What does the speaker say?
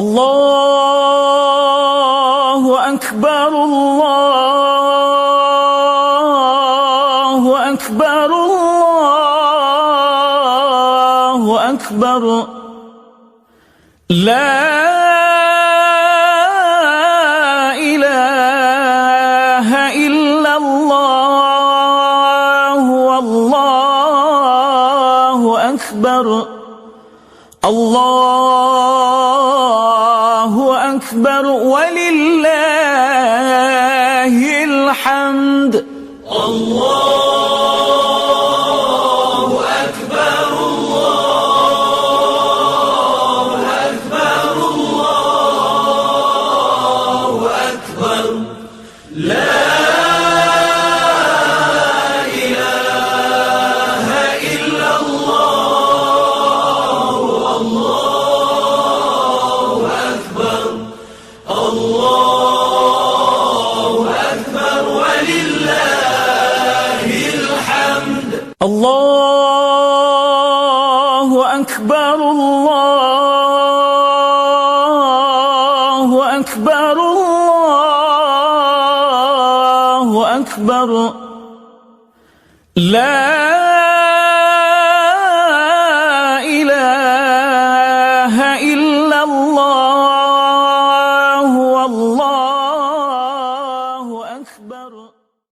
الله أكبر الله أكبر الله أكبر لا إله إلا الله والله أكبر الله أكبر ولله الحمد الله أكبر الله أكبر الله أكبر لا إله إلا الله والله أكبر الله أكبر ولله الحمد الله أكبر الله أكبر الله أكبر لا